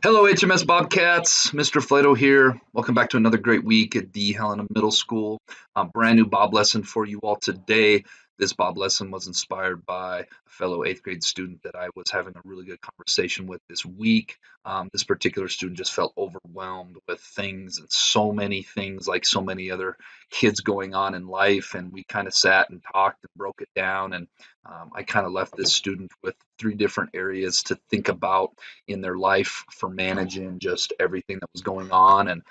Hello, HMS Bobcats. Mr. Flato here. Welcome back to another great week at the Helena Middle School. A brand new Bob lesson for you all today. This Bob lesson was inspired by a fellow eighth grade student that I was having a really good conversation with this week. This particular student just felt overwhelmed with things and so many things, like so many other kids going on in life. And we kind of sat and talked and broke it down. And I kind of left this student with three different areas to think about in their life for managing just everything that was going on. And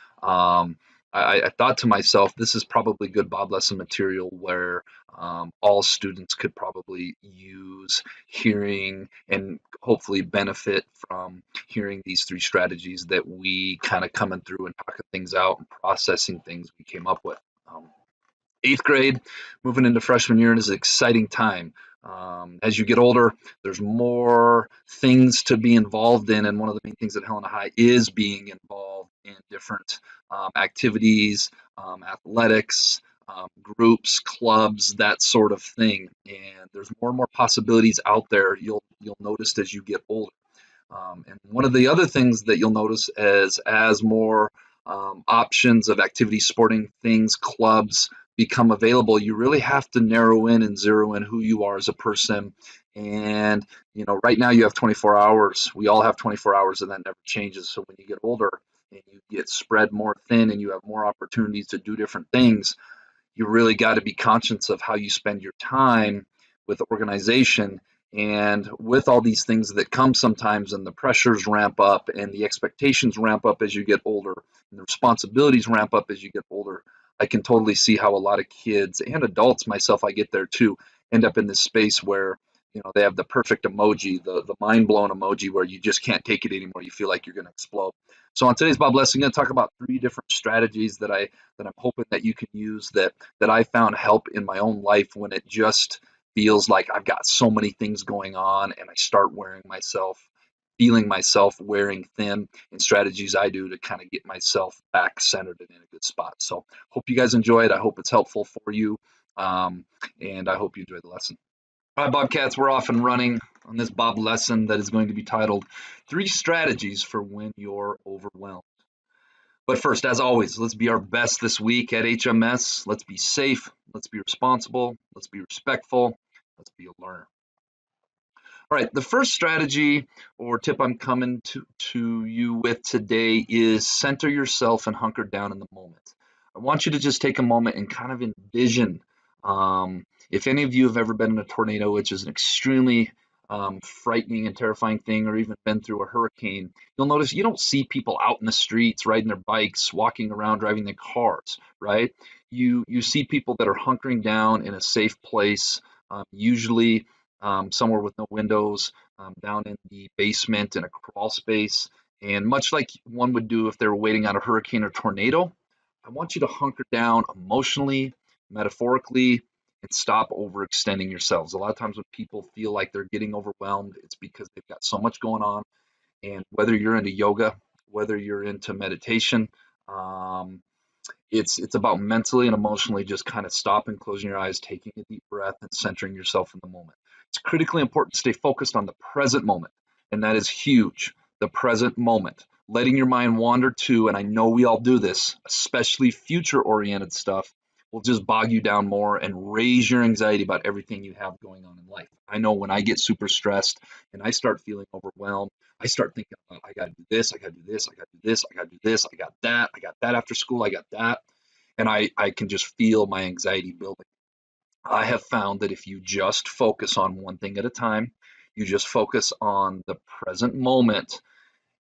I thought to myself, this is probably good Bob lesson material where all students could probably use hearing and hopefully benefit from hearing these three strategies that we kind of coming through and talking things out and processing things we came up with. Eighth grade, moving into freshman year, and is an exciting time. As you get older, there's more things to be involved in, and one of the main things at Helena High is being involved in different activities, athletics, groups, clubs, that sort of thing. And there's more and more possibilities out there. You'll notice as you get older. And one of the other things that you'll notice is as more options of activity, sporting things, clubs become available, you really have to narrow in and zero in who you are as a person. And, right now you have 24 hours. We all have 24 hours, and that never changes. So when you get older and you get spread more thin and you have more opportunities to do different things, you really got to be conscious of how you spend your time with organization and with all these things that come sometimes, and the pressures ramp up and the expectations ramp up as you get older and the responsibilities ramp up as you get older. I can totally see how a lot of kids and adults, myself, I get there too, end up in this space where they have the perfect emoji, the mind blown emoji, where you just can't take it anymore. You feel like you're going to explode. So on today's Bob Lesson, I'm going to talk about three different strategies that I'm hoping that you can use that I found help in my own life when it just feels like I've got so many things going on and I start feeling myself wearing thin, and strategies I do to kind of get myself back centered and in a good spot. So hope you guys enjoy it. I hope it's helpful for you. And I hope you enjoy the lesson. All right, Bobcats, we're off and running on this Bob lesson that is going to be titled Three Strategies for When You're Overwhelmed. But first, as always, let's be our best this week at HMS. Let's be safe. Let's be responsible. Let's be respectful. Let's be a learner. All right, the first strategy or tip I'm coming to you with today is center yourself and hunker down in the moment. I want you to just take a moment and kind of envision. If any of you have ever been in a tornado, which is an extremely frightening and terrifying thing, or even been through a hurricane, you'll notice you don't see people out in the streets riding their bikes, walking around, driving their cars, right? You see people that are hunkering down in a safe place, usually somewhere with no windows, down in the basement in a crawl space. And much like one would do if they were waiting on a hurricane or tornado, I want you to hunker down emotionally, metaphorically, and stop overextending yourselves. A lot of times when people feel like they're getting overwhelmed, it's because they've got so much going on. And whether you're into yoga, whether you're into meditation, um, it's about mentally and emotionally just kind of stopping, closing your eyes, taking a deep breath, and centering yourself in the moment. It's critically important to stay focused on the present moment, and that is huge. The present moment, letting your mind wander to, and I know we all do this, especially future oriented stuff, will just bog you down more and raise your anxiety about everything you have going on in life. I know when I get super stressed and I start feeling overwhelmed, I start thinking about, I got to do this, I got to do this, I got to do this, I got to do this, I got that after school, I got that. And I can just feel my anxiety building. I have found that if you just focus on one thing at a time, you just focus on the present moment,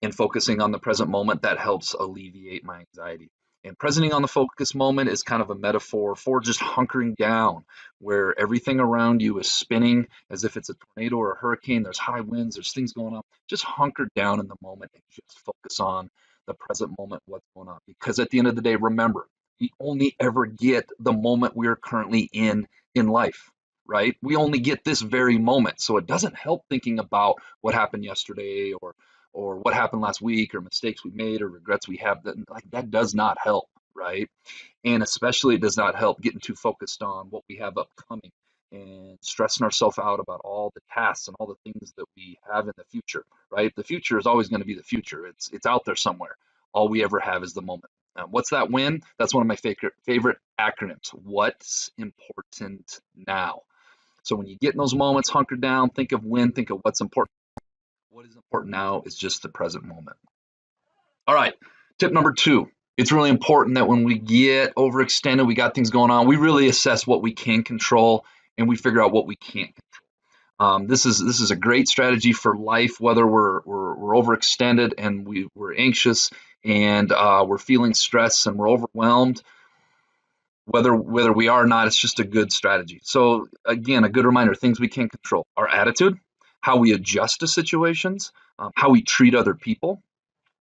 and focusing on the present moment, that helps alleviate my anxiety. And presenting on the focus moment is kind of a metaphor for just hunkering down, where everything around you is spinning as if it's a tornado or a hurricane. There's high winds, there's things going on. Just hunker down in the moment and just focus on the present moment, what's going on. Because at the end of the day, remember, we only ever get the moment we're currently in life, right? We only get this very moment. So it doesn't help thinking about what happened yesterday or what happened last week or mistakes we made or regrets we have. That does not help, right? And especially it does not help getting too focused on what we have upcoming and stressing ourselves out about all the tasks and all the things that we have in the future, right? The future is always going to be the future. It's out there somewhere. All we ever have is the moment. What's that win? That's one of my favorite acronyms. What's important now? So when you get in those moments, hunker down, think of when, think of what's important. What is important now is just the present moment. All right, tip number 2. It's really important that when we get overextended, we got things going on, we really assess what we can control and we figure out what we can't control. This is a great strategy for life, whether we're overextended and we're anxious and we're feeling stress and we're overwhelmed. Whether we are or not, it's just a good strategy. So again, a good reminder: things we can control: our attitude, how we adjust to situations, how we treat other people,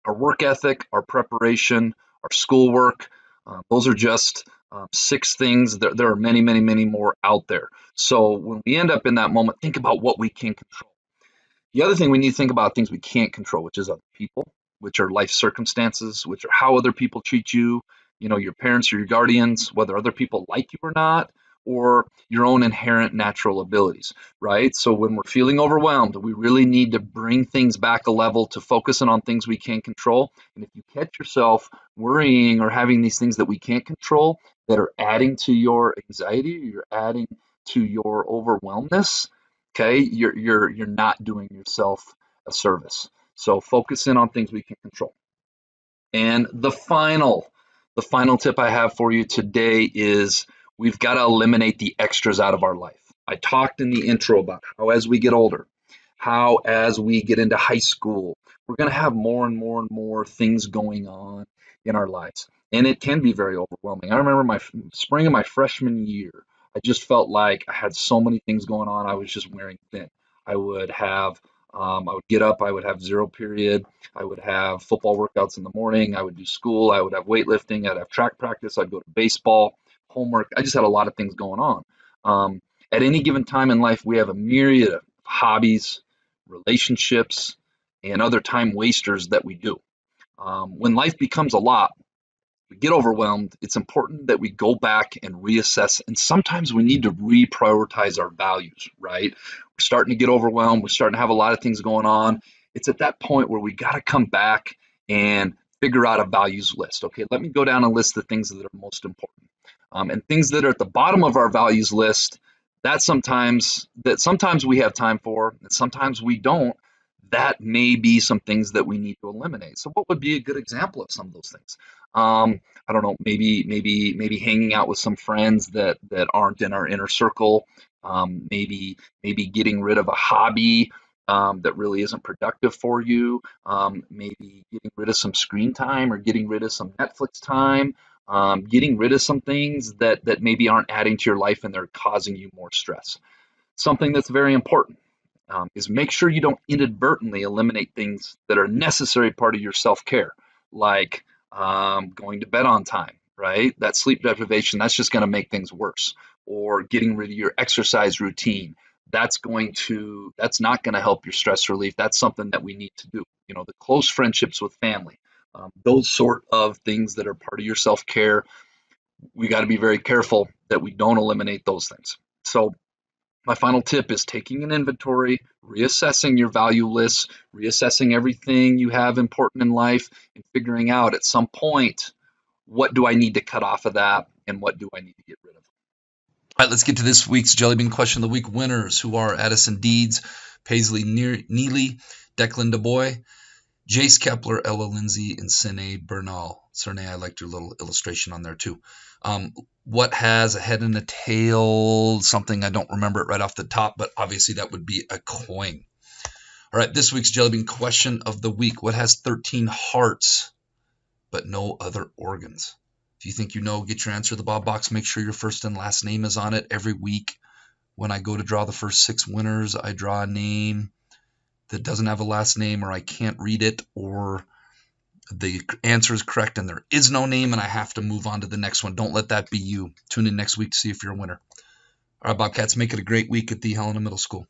our work ethic, our preparation, our schoolwork. Those are just 6 things. There are many, many, many more out there. So when we end up in that moment, think about what we can control. The other thing we need to think about things we can't control, which is other people, which are life circumstances, which are how other people treat you, your parents or your guardians, whether other people like you or not, or your own inherent natural abilities, right? So when we're feeling overwhelmed, we really need to bring things back a level to focusing on things we can control. And if you catch yourself worrying or having these things that we can't control that are adding to your anxiety, you're adding to your overwhelmness, okay, you're not doing yourself a service. So focus in on things we can control. And the final tip I have for you today is we've got to eliminate the extras out of our life. I talked in the intro about how as we get older, how as we get into high school, we're going to have more and more and more things going on in our lives. And it can be very overwhelming. I remember my spring of my freshman year, I just felt like I had so many things going on. I was just wearing thin. I would have, I would get up, I would have 0 period. I would have football workouts in the morning. I would do school. I would have weightlifting. I'd have track practice. I'd go to baseball, homework. I just had a lot of things going on. At any given time in life, we have a myriad of hobbies, relationships, and other time wasters that we do. When life becomes a lot, we get overwhelmed. It's important that we go back and reassess. And sometimes we need to reprioritize our values, right? We're starting to get overwhelmed. We're starting to have a lot of things going on. It's at that point where we got to come back and figure out a values list. Okay, let me go down and list the things that are most important. And things that are at the bottom of our values list, that sometimes we have time for, and sometimes we don't. That may be some things that we need to eliminate. So what would be a good example of some of those things? I don't know, maybe hanging out with some friends that aren't in our inner circle. Maybe getting rid of a hobby that really isn't productive for you. Maybe getting rid of some screen time or getting rid of some Netflix time. Getting rid of some things that maybe aren't adding to your life and they're causing you more stress. Something that's very important is make sure you don't inadvertently eliminate things that are a necessary part of your self-care, like going to bed on time, right? That sleep deprivation, that's just going to make things worse. Or getting rid of your exercise routine. That's not going to help your stress relief. That's something that we need to do. The close friendships with family, those sort of things that are part of your self-care, we got to be very careful that we don't eliminate those things. So my final tip is taking an inventory, reassessing your value list, reassessing everything you have important in life, and figuring out at some point, what do I need to cut off of that and what do I need to get rid of? All right, let's get to this week's Jelly Bean Question of the Week winners, who are Addison Deeds, Paisley Neely, Declan DeBoy, Jace Kepler, Ella Lindsay, and Sine Bernal. Sine, I liked your little illustration on there too. What has a head and a tail? Something I don't remember it right off the top, but obviously that would be a coin. All right, this week's Jelly Bean Question of the Week. What has 13 hearts but no other organs? If you think you know, get your answer to the Bob box. Make sure your first and last name is on it. Every week when I go to draw the first 6 winners, I draw a name that doesn't have a last name, or I can't read it, or the answer is correct and there is no name and I have to move on to the next one. Don't let that be you. Tune in next week to see if you're a winner. All right, Bobcats, make it a great week at the Helena Middle School.